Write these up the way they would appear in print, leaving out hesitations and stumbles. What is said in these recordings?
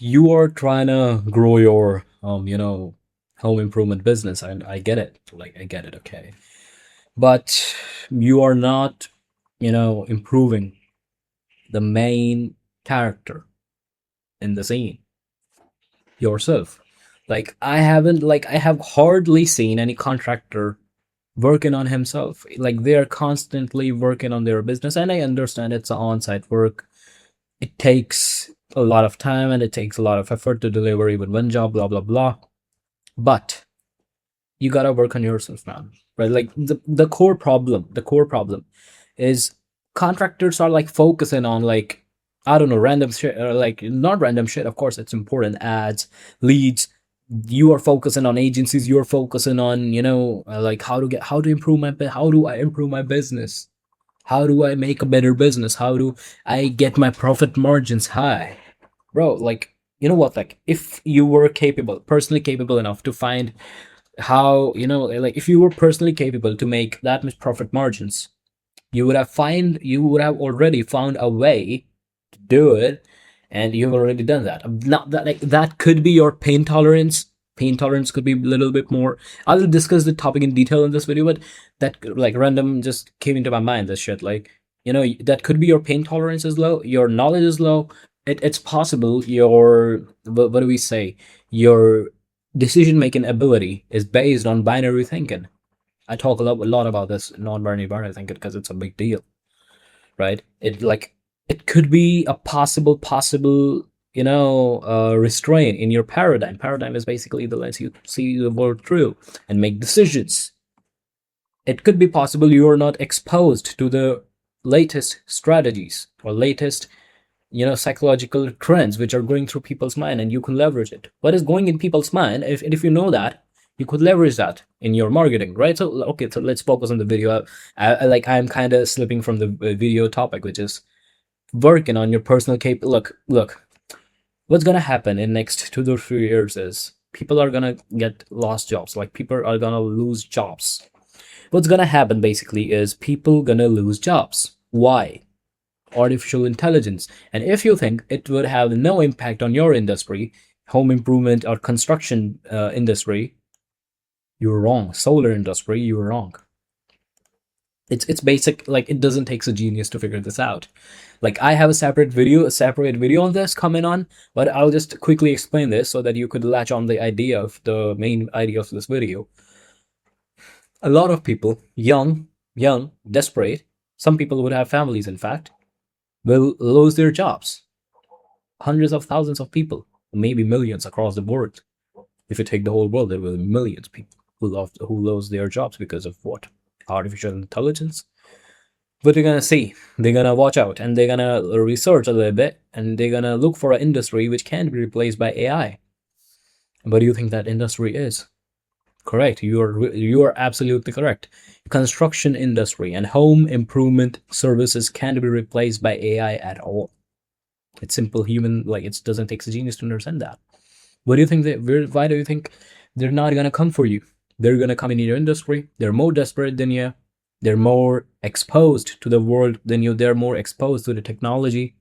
you are trying to grow your home improvement business. I get it. Like, I get it, okay. But you are not, improving the main character in the scene, yourself. Like I have hardly seen any contractor working on himself. Like, they're constantly working on their business, and I understand it's on-site work. It takes a lot of time and it takes a lot of effort to deliver even one job, blah blah blah. But you gotta work on yourself, man. Right? Like, the core problem is contractors are like focusing on, like, I don't know, random shit, or like not random shit. Of course, it's important. Ads, leads. You are focusing on agencies. You're focusing on, like, how do I improve my business? How do I make a better business? How do I get my profit margins high? Bro, like, you know what? Like, if you were personally capable enough to find how, like, if you were personally capable to make that much profit margins, you would have already found a way to do it, and you've already done that. Not that, like, that could be your pain tolerance. Pain tolerance could be a little bit more. I'll discuss the topic in detail in this video, but that, like, random just came into my mind. This shit, like, that could be your pain tolerance is low, your knowledge is low. It's possible your, what do we say, your decision making ability is based on binary thinking. I talk a lot about this non-binary thinking because it's a big deal, right? It could be a possible restraint in your paradigm. Paradigm is basically the lens you see the world through and make decisions. It could be possible you are not exposed to the latest strategies or latest, psychological trends which are going through people's mind, and you can leverage it. What is going in people's mind, if you know that, you could leverage that in your marketing, right? So, okay, so let's focus on the video. I'm kind of slipping from the video topic, which is working on your personal look, what's gonna happen in next 2 to 3 years is people are gonna get lost jobs. Like, people are gonna lose jobs. What's gonna happen basically is people gonna lose jobs. Why? Artificial intelligence. And if you think it would have no impact on your industry, home improvement or construction industry, you're wrong. Solar industry, you're wrong. It's basic. Like, it doesn't take a genius to figure this out. Like, I have a separate video on this coming on, but I'll just quickly explain this so that you could latch on the main idea of this video. A lot of people, young, desperate, some people would have families, in fact, will lose their jobs. Hundreds of thousands of people, maybe millions across the board. If you take the whole world, there will be millions of people who lose their jobs because of what? Artificial intelligence. But they're gonna see, they're gonna watch out, and they're gonna research a little bit, and they're gonna look for an industry which can be replaced by AI. What do you think that industry is? Correct. You are absolutely correct. Construction industry and home improvement services can't be replaced by AI at all. It's simple human, like, it doesn't take a genius to understand that. What do you think why do you think they're not gonna come for you? They're gonna come in your industry. They're more desperate than you. They're more exposed to the world than you. They're more exposed to the technology.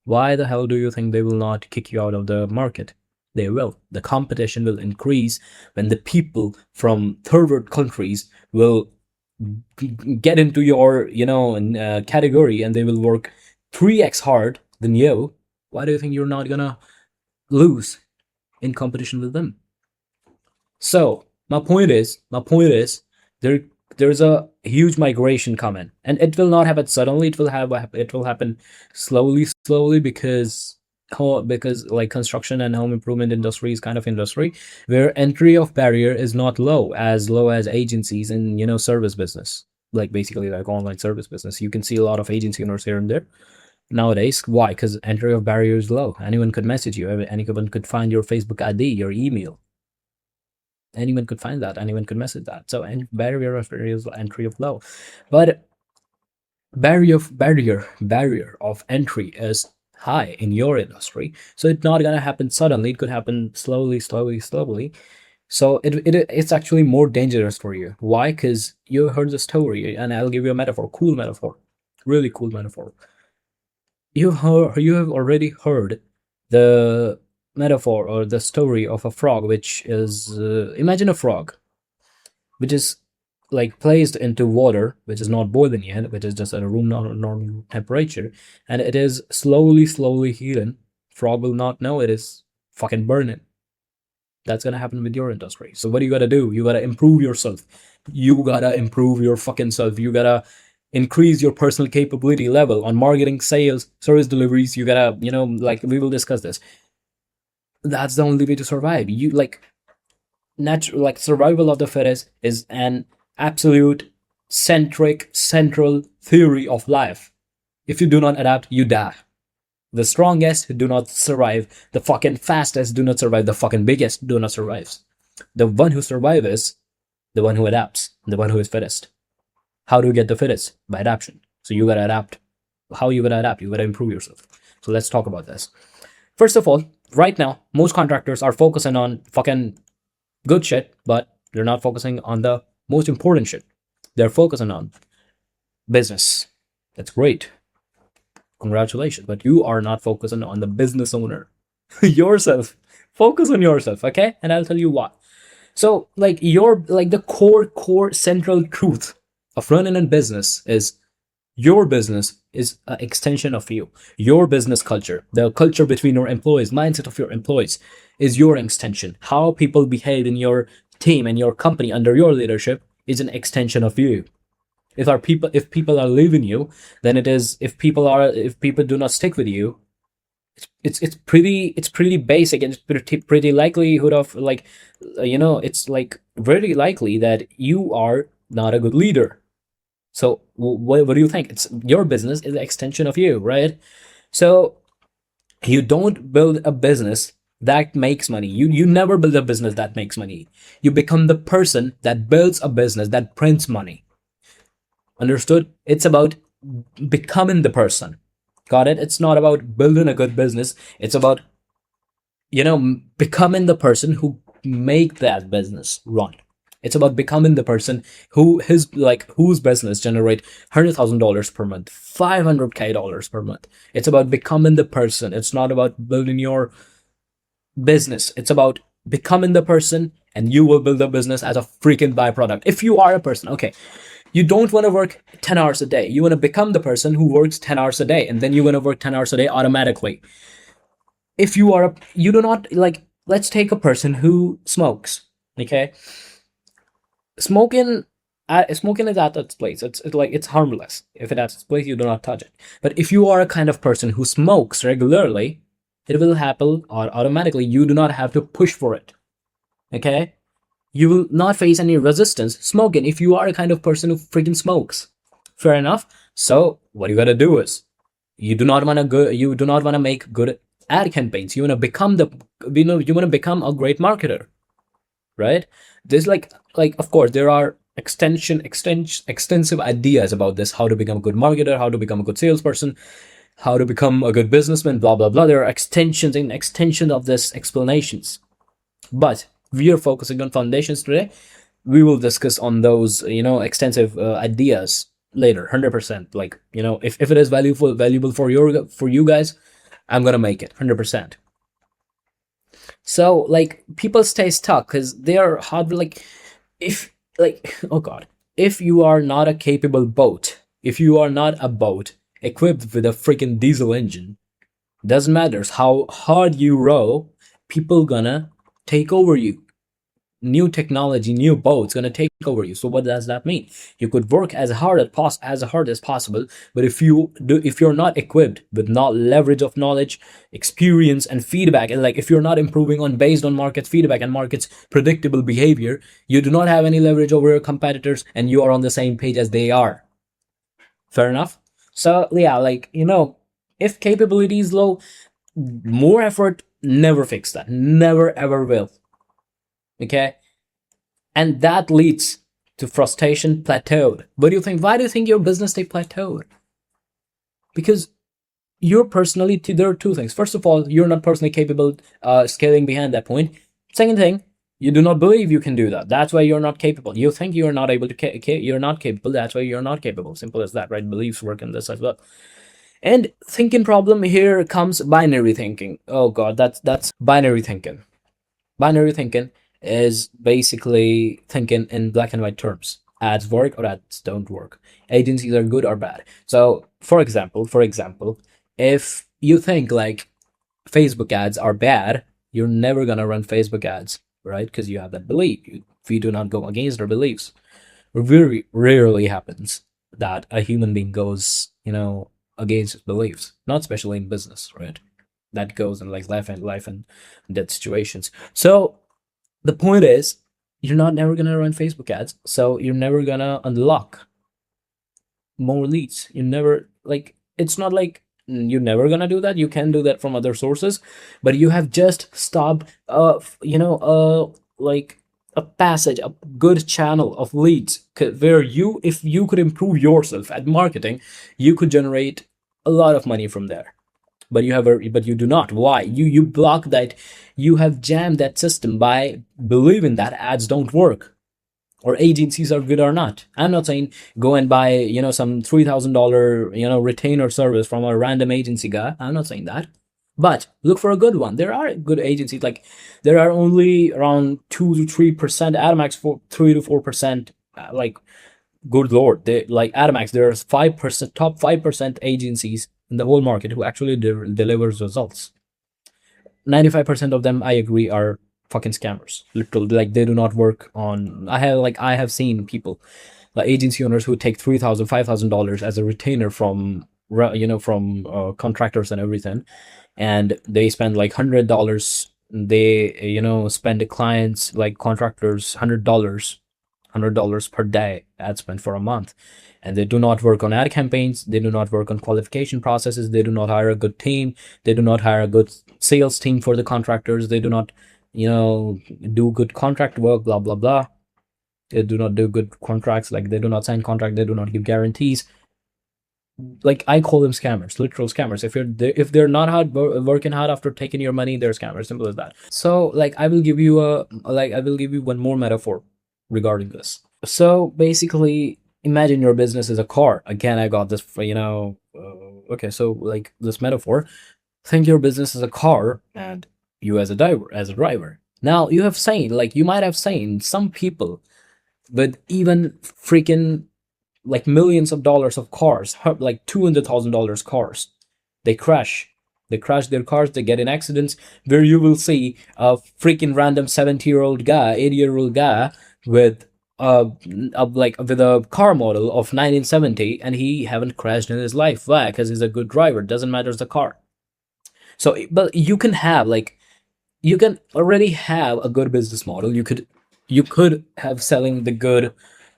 Why the hell do you think they will not kick you out of the market? They will. The competition will increase when the people from third world countries will get into your, category, and they will work 3x hard than you. Why do you think you're not gonna lose in competition with them? So my point is, there there's a huge migration coming, and it will not happen suddenly. It will happen slowly, because like construction and home improvement industry is kind of industry where entry of barrier is not low as agencies and, service business, like basically like online service business. You can see a lot of agency owners here and there nowadays. Why? Because entry of barrier is low. Anyone could message you. Anyone could find your Facebook ID, your email. Anyone could find that. Anyone could message that. So, and barrier of entry of low, but barrier of entry is high in your industry. So it's not gonna happen suddenly. It could happen slowly. So it's actually more dangerous for you. Why? Because you heard the story, and I'll give you a metaphor, cool metaphor, really cool metaphor. You have already heard the metaphor or the story of a frog, which is imagine a frog which is like placed into water, which is not boiling yet, which is just at a room normal temperature, and it is slowly healing. Frog will not know it is fucking burning. That's gonna happen with your industry. So what do you gotta do? You gotta improve yourself. You gotta improve your fucking self. You gotta increase your personal capability level on marketing, sales, service deliveries. You gotta, like we will discuss this. That's the only way to survive. You like natural, like survival of the fittest is an absolute central theory of life. If you do not adapt, you die. The strongest do not survive. The fucking fastest do not survive. The fucking biggest do not survive. The one who survives is the one who adapts, the one who is fittest. How do you get the fittest? By adaptation. So you gotta adapt. How you gonna adapt? You gotta improve yourself. So let's talk about this. First of all, right now, most contractors are focusing on fucking good shit, but they're not focusing on the most important shit. They're focusing on business. That's great. Congratulations. But you are not focusing on the business owner. Yourself. Focus on yourself, okay? And I'll tell you what. So, like, the core central truth of running a business is your business is an extension of you. Your business culture, the culture between your employees, mindset of your employees is your extension. How people behave in your team and your company under your leadership is an extension of you. If people are leaving you, then it is. If people do not stick with you, it's pretty basic, and it's pretty likelihood of like, it's like very likely that you are not a good leader. So what do you think? It's your business is an extension of you, right? So you don't build a business that makes money. You never build a business that makes money. You become the person that builds a business that prints money. Understood? It's about becoming the person. Got it? It's not about building a good business. It's about, becoming the person who make that business run. It's about becoming the person whose business generate $100,000 per month, $500K per month. It's about becoming the person. It's not about building your business. It's about becoming the person, and you will build a business as a freaking byproduct. If you are a person, okay, you don't want to work 10 hours a day. You want to become the person who works 10 hours a day, and then you're going to work 10 hours a day automatically. If you do not, like, let's take a person who smokes, okay? Smoking is at its place. It's harmless. If it's at its place, you do not touch it. But if you are a kind of person who smokes regularly, it will happen or automatically. You do not have to push for it. Okay? You will not face any resistance smoking if you are a kind of person who freaking smokes. Fair enough. So what you gotta do is you do not want to make good ad campaigns. You want to become you want to become a great marketer, right? There's like of course there are extensive ideas about this, how to become a good marketer, how to become a good salesperson, how to become a good businessman, blah blah blah. There are extensions of this explanations, but we are focusing on foundations today. We will discuss on those extensive ideas later, 100%. Like, if it is valuable for you guys, I'm gonna make it 100%. So like people stay stuck because they are hard. Like, if like oh god, if you are not a capable boat, if you are not a boat equipped with a freaking diesel engine, doesn't matter how hard you row, people gonna take over you. New technology, new boats gonna take over you. So what does that mean? You could work as hard as possible, but if you're not equipped with not leverage of knowledge, experience, and feedback, and like if you're not improving on based on market feedback and market's predictable behavior, you do not have any leverage over your competitors, and you are on the same page as they are. Fair enough. So yeah, like if capability is low, more effort never fix that. Never ever will. Okay, and that leads to frustration, plateaued. What do you think? Why do you think your business stay plateaued? Because you're personally, there are two things. First of all, you're not personally capable scaling behind that point. Second thing, you do not believe you can do that. That's why you're not capable. You think you're not able to you're not capable. That's why you're not capable. Simple as that, right? Beliefs work in this as well. And thinking problem here comes binary thinking. Oh god, that's binary thinking. Binary thinking is basically thinking in black and white terms. Ads work or ads don't work. Agencies are good or bad. So, for example, if you think like Facebook ads are bad, you're never gonna run Facebook ads, right? Because you have that belief. We do not go against our beliefs. Very rarely happens that a human being goes, against his beliefs. Not especially in business, right? That goes in like life and death situations. So the point is, you're not never gonna run Facebook ads, so you're never gonna unlock more leads. You never like it's not like you're never gonna do that. You can do that from other sources, but you have just stopped like a passage, a good channel of leads where you if you could improve yourself at marketing, you could generate a lot of money from there. But you do not. Why? You block that. You have jammed that system by believing that ads don't work or agencies are good or not. I'm not saying go and buy, some $3,000, retainer service from a random agency guy. I'm not saying that. But look for a good one. There are good agencies. Like there are only around 2 to 3% Atomax for 3 to 4%. Like good lord, they like Atomax. There's 5% top 5% agencies in the whole market who actually delivers results. 95% of them, I agree, are fucking scammers. Literally, like they do not work on. I have seen people, like agency owners who take $3,000, $5,000 as a retainer from contractors and everything, and they spend like $100. They spend the clients like contractors $100 per day ad spend for a month, and they do not work on ad campaigns, they do not work on qualification processes, they do not hire a good team, they do not hire a good sales team for the contractors, they do not do good contract work, blah blah blah. They do not do good contracts, like they do not sign contract, they do not give guarantees. Like I call them scammers, literal scammers. If they're not working hard after taking your money, they're scammers, simple as that. So like I will give you one more metaphor regarding this. So basically, imagine your business is a car. Again, I got this okay, so like this metaphor, think your business is a car and you as a driver. Now you might have seen some people with even freaking like millions of dollars of cars, like $200,000 cars. They crash. They crash their cars, they get in accidents where you will see a freaking random 70-year-old guy, 80-year-old guy with with a car model of 1970, and he haven't crashed in his life. Why? Because he's a good driver. Doesn't matter the car. So, but you can already have a good business model. You could have selling the good,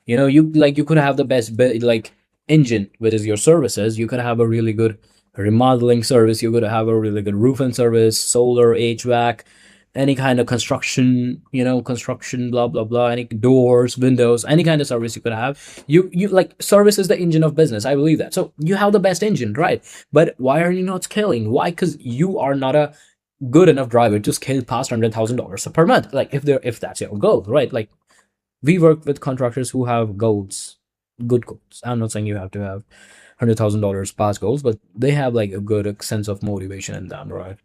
you could have the best like engine, which is your services. You could have a really good remodeling service. You could have a really good roofing service, solar, HVAC, any kind of construction, construction, blah blah blah, any doors, windows, any kind of service you could have. You like service is the engine of business. I believe that. So you have the best engine, right? But why are you not scaling? Why? Because you are not a good enough driver to scale past $100,000 per month. Like if that's your goal, right? Like we work with contractors who have goals, good goals. I'm not saying you have to have $100,000 past goals, but they have like a good sense of motivation in them, right?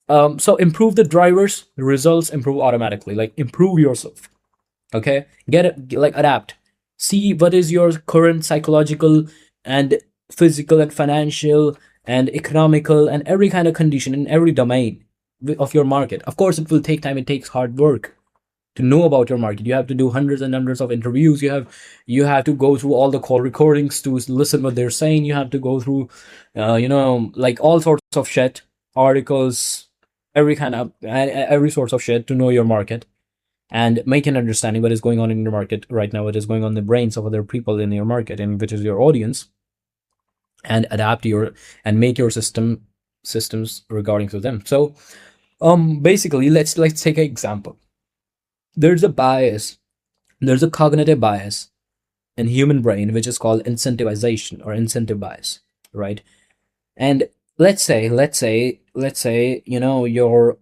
So improve the drivers, the results improve automatically. Like improve yourself. Okay, get it, like adapt. See what is your current psychological and physical and financial and economical and every kind of condition in every domain of your market. Of course, it will take time. It takes hard work to know about your market. You have to do hundreds and hundreds of interviews. You have to go through all the call recordings to listen what they're saying. You have to go through like all sorts of shit, articles, every source of shit to know your market and make an understanding what is going on in your market right now, what is going on in the brains of other people in your market, and which is your audience, and adapt your and make your systems regarding to them. So basically, let's take an example. There's a bias, there's a cognitive bias in human brain which is called incentivization or incentive bias, right? And let's say you're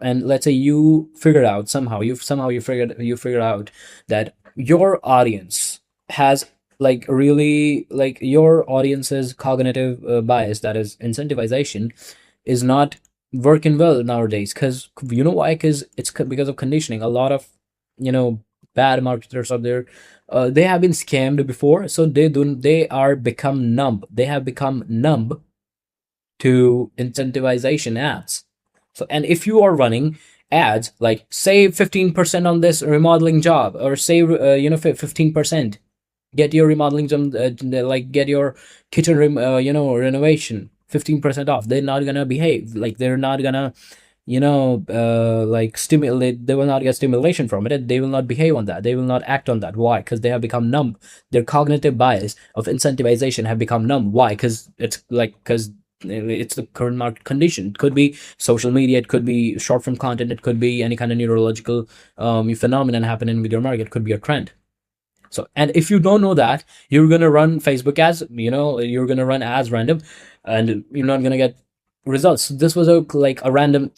and let's say you figured out somehow you figured out that your audience has like really like your audience's cognitive bias, that is incentivization, is not working well nowadays. Because you know why? Because because of conditioning. A lot of, you know, bad marketers out there, they have been scammed before, so they are become numb. They have become numb to incentivization ads. So, and if you are running ads like save 15% on this remodeling job, or save 15%, get your remodeling job, like get your kitchen renovation 15% off, they're not gonna behave like, they're not gonna, like stimulate, they will not get stimulation from it, they will not behave on that, they will not act on that. Why? Because they have become numb. Their cognitive bias of incentivization have become numb. Why? Because it's the current market condition. It could be social media, it could be short form content, it could be any kind of neurological phenomenon happening with your market, it could be a trend. So, and if you don't know that, you're gonna run Facebook ads, you're gonna run ads random, and you're not gonna get results. So this was a random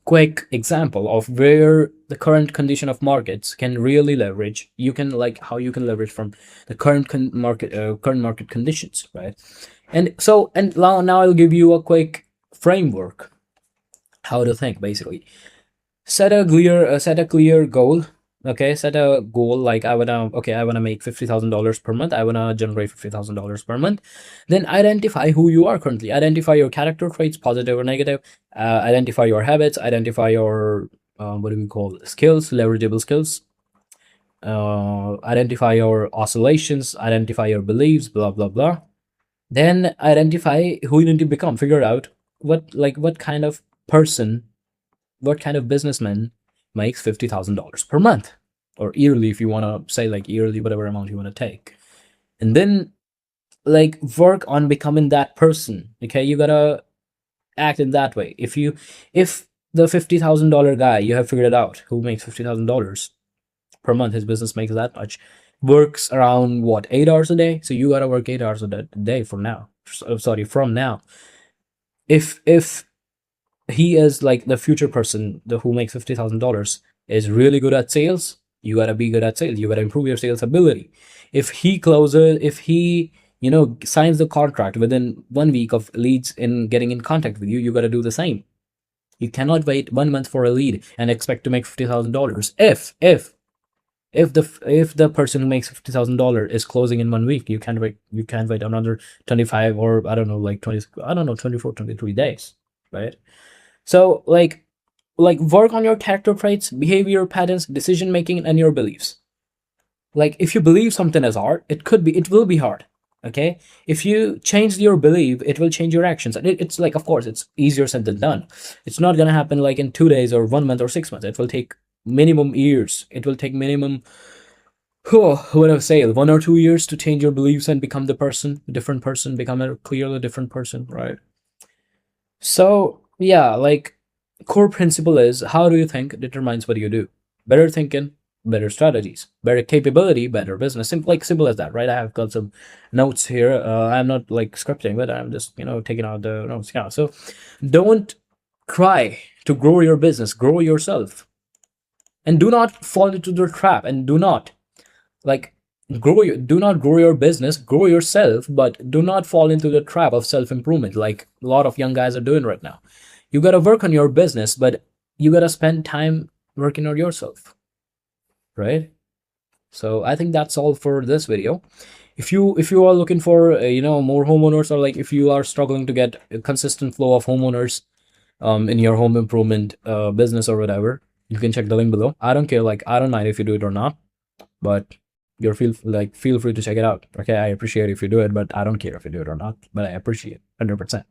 quick example of where the current condition of markets can really leverage. You can, like, how you can leverage from the current market conditions, right? And so, and now I'll give you a quick framework how to think. Basically, set a clear goal. Okay, set a goal like, I wanna make $50,000 per month. I wanna generate $50,000 per month. Then identify who you are currently. Identify your character traits, positive or negative. Identify your habits. Identify your what do we call it? Skills, leverageable skills. Identify your oscillations. Identify your beliefs. Blah blah blah. Then identify who you need to become. Figure out what kind of person, what kind of businessman makes $50,000 per month, or yearly, if you want to say like yearly, whatever amount you want to take. And then like work on becoming that person. Okay, you gotta act in that way. If the $50,000 guy, you have figured it out, who makes $50,000 per month, his business makes that much, works around what, 8 hours a day. So you gotta work 8 hours a day from now. Sorry, from now. If he is like the future person, the who makes $50,000, is really good at sales, you gotta be good at sales. You gotta improve your sales ability. If he signs the contract within 1 week of leads in getting in contact with you, you gotta do the same. You cannot wait 1 month for a lead and expect to make $50,000. If the person who makes $50,000 is closing in 1 week, you can't wait another 25, or I don't know, like 20, I don't know, 24, 23 days, right? So like work on your character traits, behavior patterns, decision making, and your beliefs. Like if you believe something is hard, it will be hard. Okay, if you change your belief, it will change your actions. And it's like, of course, it's easier said than done. It's not gonna happen like in 2 days or 1 month or 6 months. It will take minimum years. It will take minimum, what I say, 1 or 2 years to change your beliefs and become different person, become a clearly different person, right? So yeah, like core principle is, how do you think determines what you do. Better thinking, better strategies, better capability, better business. Simple as that, right? I have got some notes here. I'm not like scripting, but I'm just taking out the notes. Yeah. So don't try to grow your business, grow yourself, and do not fall into the trap. And do not like do not grow your business, grow yourself, but do not fall into the trap of self-improvement like a lot of young guys are doing right now. You got to work on your business, but you got to spend time working on yourself, right? So I think that's all for this video. If you are looking for more homeowners, or like if you are struggling to get a consistent flow of homeowners in your home improvement business or whatever, you can check the link below. I don't care, like I don't mind if you do it or not, but feel free to check it out. Okay, I appreciate if you do it, but I don't care if you do it or not, but I appreciate 100%.